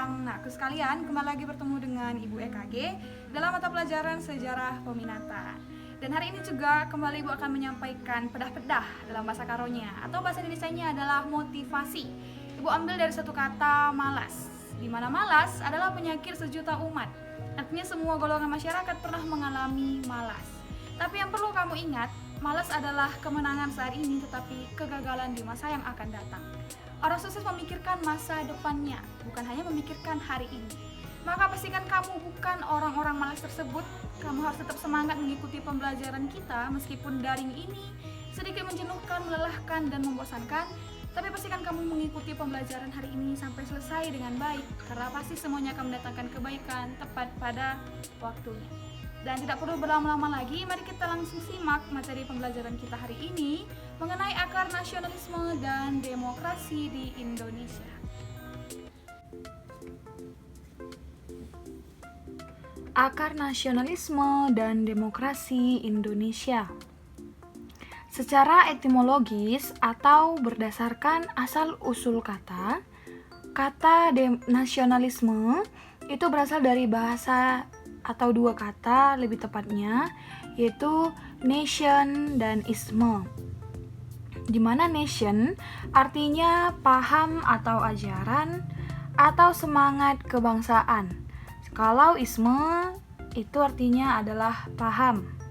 siang. Nah, aku sekalian kembali lagi bertemu dengan Ibu EKG dalam mata pelajaran sejarah peminatan. Dan hari ini juga kembali Ibu akan menyampaikan pedah-pedah dalam bahasa Karonya, atau bahasa Indonesianya adalah motivasi. Ibu ambil dari satu kata malas, di mana malas adalah penyakit sejuta umat. Artinya semua golongan masyarakat pernah mengalami malas. Tapi yang perlu kamu ingat, malas adalah kemenangan saat ini tetapi kegagalan di masa yang akan datang. Orang sukses memikirkan masa depannya, bukan hanya memikirkan hari ini. Maka pastikan kamu bukan orang-orang malas tersebut. Kamu harus tetap semangat mengikuti pembelajaran kita meskipun daring ini sedikit menjenuhkan, melelahkan, dan membosankan. Tapi pastikan kamu mengikuti pembelajaran hari ini sampai selesai dengan baik, karena pasti semuanya akan mendatangkan kebaikan tepat pada waktunya. Dan tidak perlu berlama-lama lagi, mari kita langsung simak materi pembelajaran kita hari ini mengenai akar nasionalisme dan demokrasi di Indonesia. Akar nasionalisme dan demokrasi Indonesia. Secara etimologis atau berdasarkan asal-usul kata nasionalisme itu berasal dari bahasa atau dua kata lebih tepatnya, yaitu nation dan isme. Di mana nation artinya paham atau ajaran atau semangat kebangsaan. Kalau isme itu artinya adalah paham.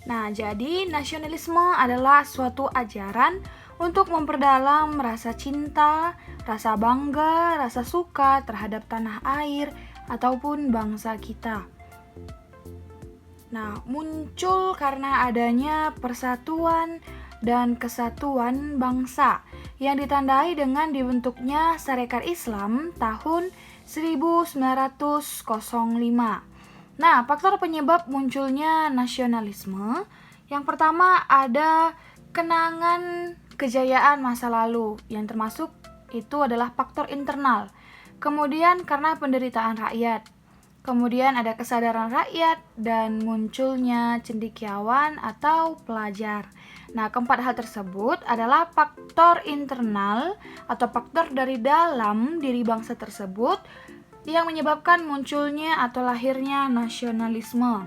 Nah, jadi nasionalisme adalah suatu ajaran untuk memperdalam rasa cinta, rasa bangga, rasa suka terhadap tanah air ataupun bangsa kita. Nah, muncul karena adanya persatuan dan kesatuan bangsa yang ditandai dengan dibentuknya Sarekat Islam tahun 1905. Nah, faktor penyebab munculnya nasionalisme, yang pertama ada kenangan kejayaan masa lalu, yang termasuk itu adalah faktor internal. Kemudian karena penderitaan rakyat. Kemudian ada kesadaran rakyat dan munculnya cendekiawan atau pelajar. Nah, keempat hal tersebut adalah faktor internal atau faktor dari dalam diri bangsa tersebut yang menyebabkan munculnya atau lahirnya nasionalisme.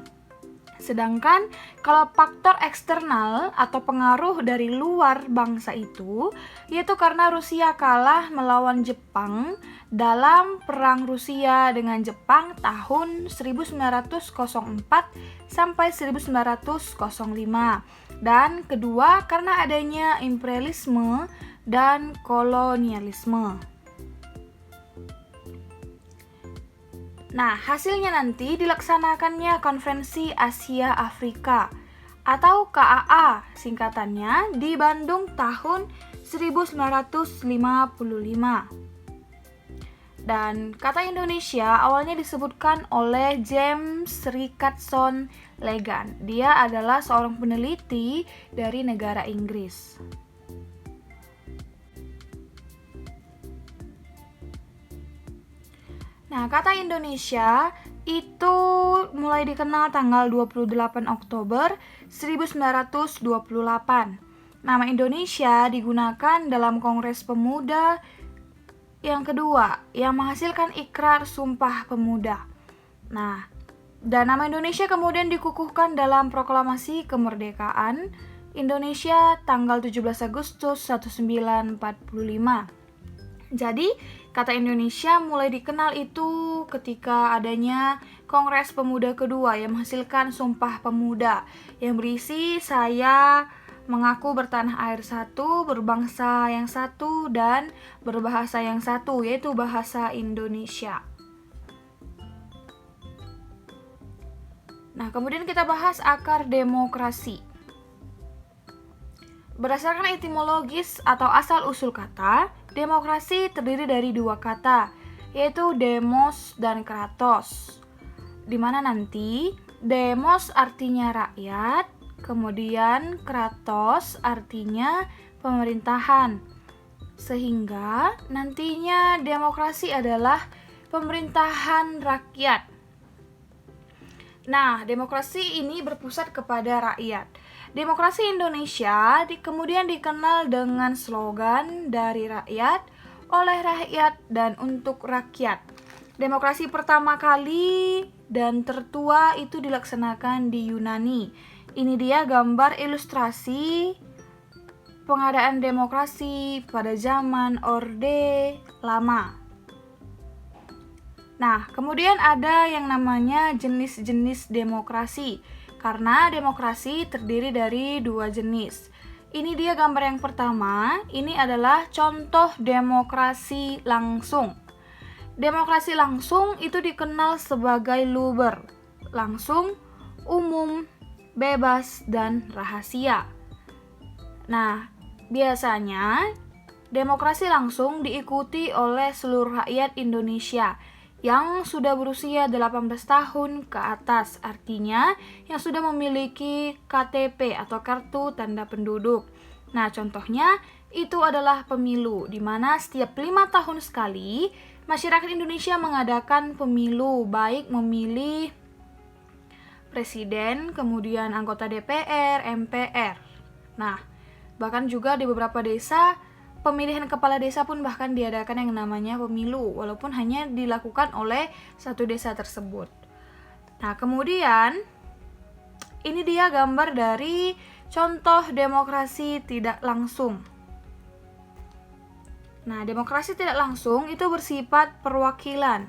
Sedangkan kalau faktor eksternal atau pengaruh dari luar bangsa itu, yaitu karena Rusia kalah melawan Jepang dalam Perang Rusia dengan Jepang tahun 1904 sampai 1905. Dan kedua, karena adanya imperialisme dan kolonialisme. Nah, hasilnya nanti dilaksanakannya Konferensi Asia Afrika atau KAA singkatannya di Bandung tahun 1955. Dan kata Indonesia awalnya disebutkan oleh James Richardson Legan. Dia adalah seorang peneliti dari negara Inggris. Nah, kata Indonesia itu mulai dikenal tanggal 28 Oktober 1928. Nama Indonesia digunakan dalam Kongres Pemuda yang kedua, yang menghasilkan Ikrar Sumpah Pemuda. Nah, dan nama Indonesia kemudian dikukuhkan dalam Proklamasi Kemerdekaan Indonesia tanggal 17 Agustus 1945. Jadi, kata Indonesia mulai dikenal itu ketika adanya Kongres Pemuda kedua yang menghasilkan Sumpah Pemuda yang berisi saya mengaku bertanah air satu, berbangsa yang satu, dan berbahasa yang satu, yaitu bahasa Indonesia. Nah, kemudian kita bahas akar demokrasi. Berdasarkan etimologis atau asal-usul kata, demokrasi terdiri dari dua kata, yaitu demos dan kratos. Di mana nanti demos artinya rakyat, kemudian kratos artinya pemerintahan. Sehingga nantinya demokrasi adalah pemerintahan rakyat. Nah, demokrasi ini berpusat kepada rakyat. Demokrasi Indonesia kemudian dikenal dengan slogan dari rakyat, oleh rakyat, dan untuk rakyat. Demokrasi pertama kali dan tertua itu dilaksanakan di Yunani. Ini dia gambar ilustrasi pengadaan demokrasi pada zaman Orde Lama. Nah, kemudian ada yang namanya jenis-jenis demokrasi, karena demokrasi terdiri dari 2 jenis. Ini dia gambar yang pertama, ini adalah contoh demokrasi langsung. Demokrasi langsung itu dikenal sebagai luber, langsung, umum, bebas, dan rahasia. Nah, biasanya demokrasi langsung diikuti oleh seluruh rakyat Indonesia yang sudah berusia 18 tahun ke atas, artinya yang sudah memiliki KTP atau kartu tanda penduduk. Nah, contohnya itu adalah pemilu, di mana setiap 5 tahun sekali masyarakat Indonesia mengadakan pemilu, baik memilih presiden, kemudian anggota DPR, MPR. Nah, bahkan juga di beberapa desa pemilihan kepala desa pun bahkan diadakan yang namanya pemilu, walaupun hanya dilakukan oleh satu desa tersebut. Nah, kemudian ini dia gambar dari contoh demokrasi tidak langsung. Nah, demokrasi tidak langsung itu bersifat perwakilan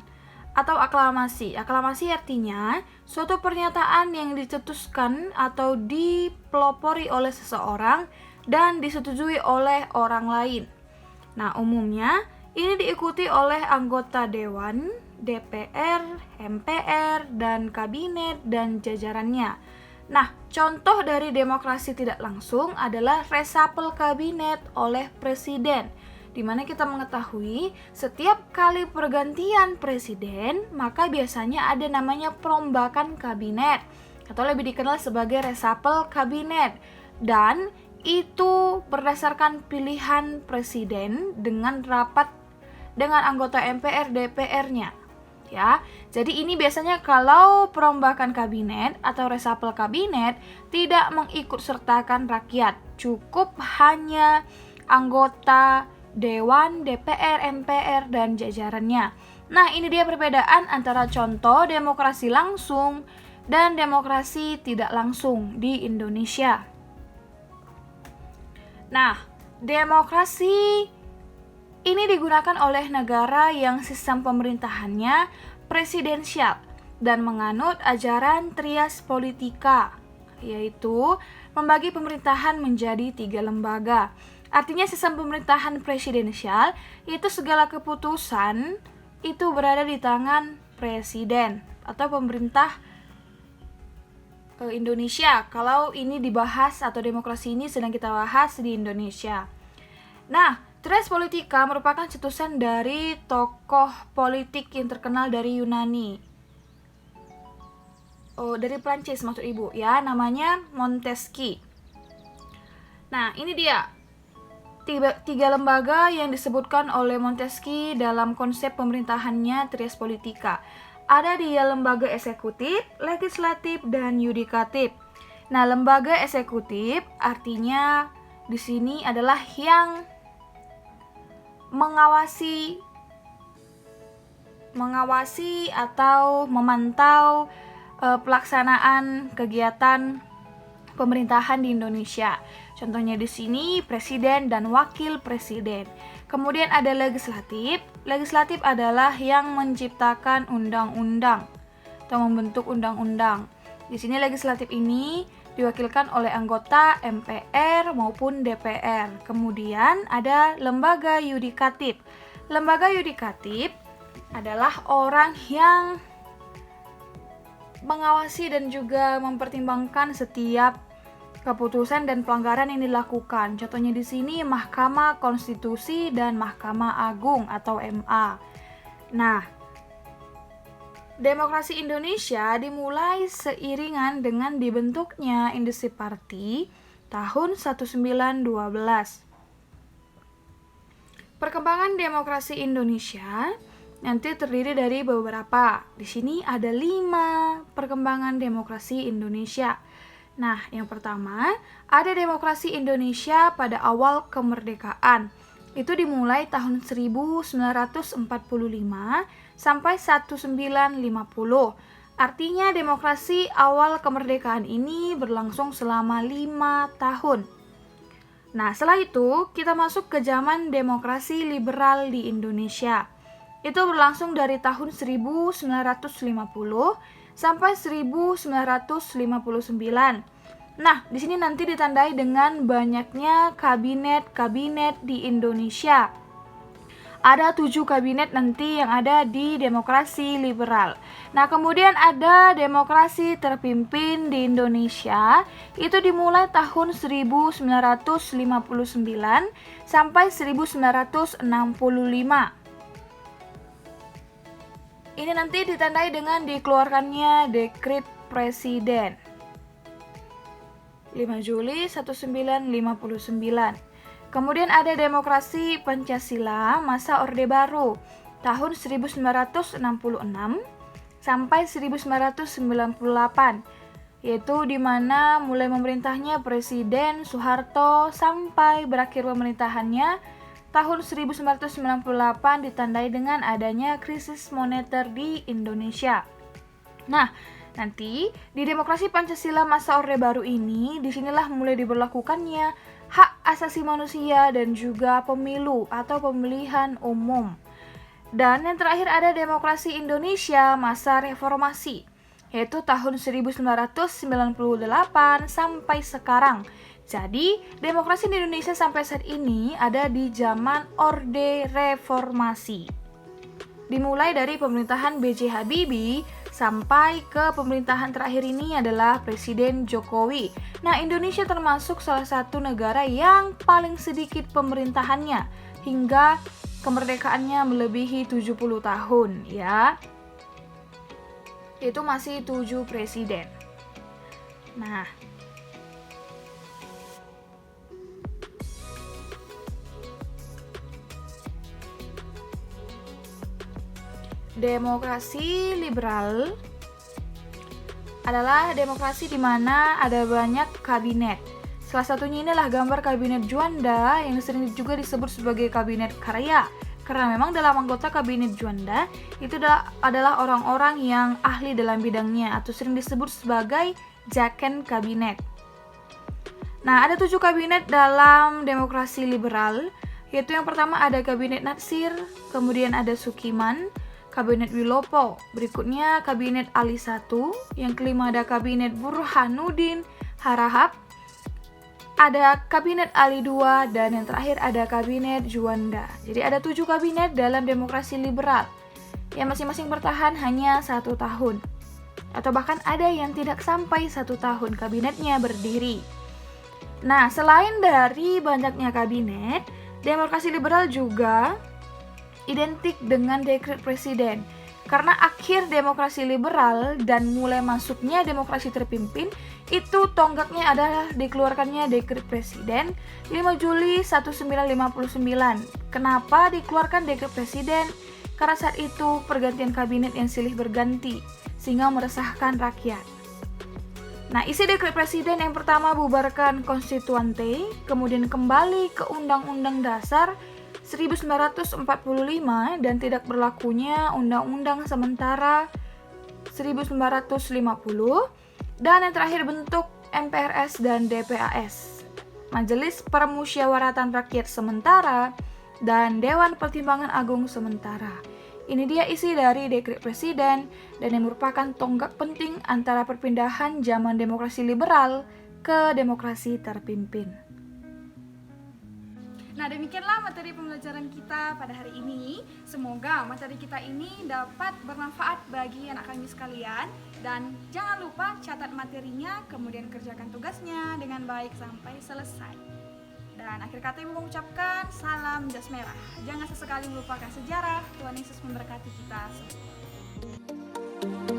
atau aklamasi. Aklamasi artinya suatu pernyataan yang dicetuskan atau dipelopori oleh seseorang dan disetujui oleh orang lain. Nah, umumnya ini diikuti oleh anggota dewan, DPR, MPR, dan kabinet dan jajarannya. Nah, contoh dari demokrasi tidak langsung adalah resapel kabinet oleh presiden, di mana kita mengetahui setiap kali pergantian presiden, maka biasanya ada namanya perombakan kabinet, atau lebih dikenal sebagai resapel kabinet. Dan itu berdasarkan pilihan presiden dengan rapat dengan anggota MPR DPR-nya. Ya, jadi ini biasanya kalau perombakan kabinet atau resapel kabinet tidak mengikut sertakan rakyat, cukup hanya anggota dewan, DPR, MPR, dan jajarannya. Nah, ini dia perbedaan antara contoh demokrasi langsung dan demokrasi tidak langsung di Indonesia. Nah, demokrasi ini digunakan oleh negara yang sistem pemerintahannya presidensial dan menganut ajaran trias politika, yaitu membagi pemerintahan menjadi 3 lembaga. Artinya sistem pemerintahan presidensial itu segala keputusan itu berada di tangan presiden atau pemerintah Indonesia, kalau ini dibahas atau demokrasi ini sedang kita bahas di Indonesia. Nah, trias politika merupakan cetusan dari tokoh politik yang terkenal dari Yunani. Dari Prancis maksud ibu ya, namanya Montesquieu. Nah, ini dia 3 lembaga yang disebutkan oleh Montesquieu dalam konsep pemerintahannya trias politika. Ada dia lembaga eksekutif, legislatif, dan yudikatif. Nah, lembaga eksekutif artinya di sini adalah yang mengawasi atau memantau pelaksanaan kegiatan pemerintahan di Indonesia. Contohnya di sini presiden dan wakil presiden. Kemudian ada legislatif. Legislatif adalah yang menciptakan undang-undang atau membentuk undang-undang. Di sini legislatif ini diwakilkan oleh anggota MPR maupun DPR. Kemudian ada lembaga yudikatif. Lembaga yudikatif adalah orang yang mengawasi dan juga mempertimbangkan setiap keputusan dan pelanggaran yang dilakukan. Contohnya di sini Mahkamah Konstitusi dan Mahkamah Agung atau MA. Nah, demokrasi Indonesia dimulai seiringan dengan dibentuknya Independent Party tahun 1912. Perkembangan demokrasi Indonesia nanti terdiri dari beberapa. Di sini ada 5 perkembangan demokrasi Indonesia. Nah, yang pertama, ada demokrasi Indonesia pada awal kemerdekaan. Itu dimulai tahun 1945 sampai 1950. Artinya demokrasi awal kemerdekaan ini berlangsung selama 5 tahun. Nah, setelah itu kita masuk ke zaman demokrasi liberal di Indonesia. Itu berlangsung dari tahun 1950 sampai 1959. Nah, di sini nanti ditandai dengan banyaknya kabinet-kabinet di Indonesia. Ada 7 kabinet nanti yang ada di demokrasi liberal. Nah, kemudian ada demokrasi terpimpin di Indonesia. Itu dimulai tahun 1959 sampai 1965. Ini nanti ditandai dengan dikeluarkannya dekret presiden 5 Juli 1959. Kemudian ada demokrasi Pancasila masa Orde Baru tahun 1966 sampai 1998, yaitu di mana mulai memerintahnya Presiden Soeharto sampai berakhir pemerintahannya tahun 1998 ditandai dengan adanya krisis moneter di Indonesia. Nah, nanti di demokrasi Pancasila masa Orde Baru ini, disinilah mulai diberlakukannya hak asasi manusia dan juga pemilu atau pemilihan umum. Dan yang terakhir ada demokrasi Indonesia masa reformasi, yaitu tahun 1998 sampai sekarang. Jadi, demokrasi di Indonesia sampai saat ini ada di zaman Orde Reformasi. Dimulai dari pemerintahan B.J. Habibie sampai ke pemerintahan terakhir ini adalah Presiden Jokowi. Nah, Indonesia termasuk salah satu negara yang paling sedikit pemerintahannya hingga kemerdekaannya melebihi 70 tahun ya. Itu masih 7 presiden. Nah, demokrasi liberal adalah demokrasi di mana ada banyak kabinet. Salah satunya inilah gambar kabinet Juanda yang sering juga disebut sebagai kabinet karya. Karena memang dalam anggota kabinet Juanda itu adalah orang-orang yang ahli dalam bidangnya atau sering disebut sebagai Jaken kabinet. Nah, ada 7 kabinet dalam demokrasi liberal, yaitu yang pertama ada kabinet Natsir, kemudian ada Sukiman, Kabinet Wilopo, berikutnya Kabinet Ali I, yang kelima ada Kabinet Burhanuddin Harahap, ada Kabinet Ali II, dan yang terakhir ada Kabinet Juanda. Jadi ada 7 kabinet dalam demokrasi liberal, yang masing-masing bertahan hanya 1 tahun. Atau bahkan ada yang tidak sampai 1 tahun kabinetnya berdiri. Nah, selain dari banyaknya kabinet, demokrasi liberal juga identik dengan dekret presiden. Karena akhir demokrasi liberal dan mulai masuknya demokrasi terpimpin, itu tonggaknya adalah dikeluarkannya dekret presiden 5 Juli 1959. Kenapa dikeluarkan dekret presiden? Karena saat itu pergantian kabinet yang silih berganti, sehingga meresahkan rakyat. Nah, isi dekret presiden yang pertama bubarkan konstituante, kemudian kembali ke Undang-Undang Dasar 1945 dan tidak berlakunya Undang-Undang Sementara 1950, dan yang terakhir bentuk MPRS dan DPAS, Majelis Permusyawaratan Rakyat Sementara dan Dewan Pertimbangan Agung Sementara. Ini dia isi dari dekret presiden dan yang merupakan tonggak penting antara perpindahan zaman demokrasi liberal ke demokrasi terpimpin. Nah, demikianlah materi pembelajaran kita pada hari ini. Semoga materi kita ini dapat bermanfaat bagi anak kami sekalian. Dan jangan lupa catat materinya, kemudian kerjakan tugasnya dengan baik sampai selesai. Dan akhir kata ibu mengucapkan salam jas merah. Jangan sesekali melupakan sejarah. Tuhan Yesus memberkati kita semua.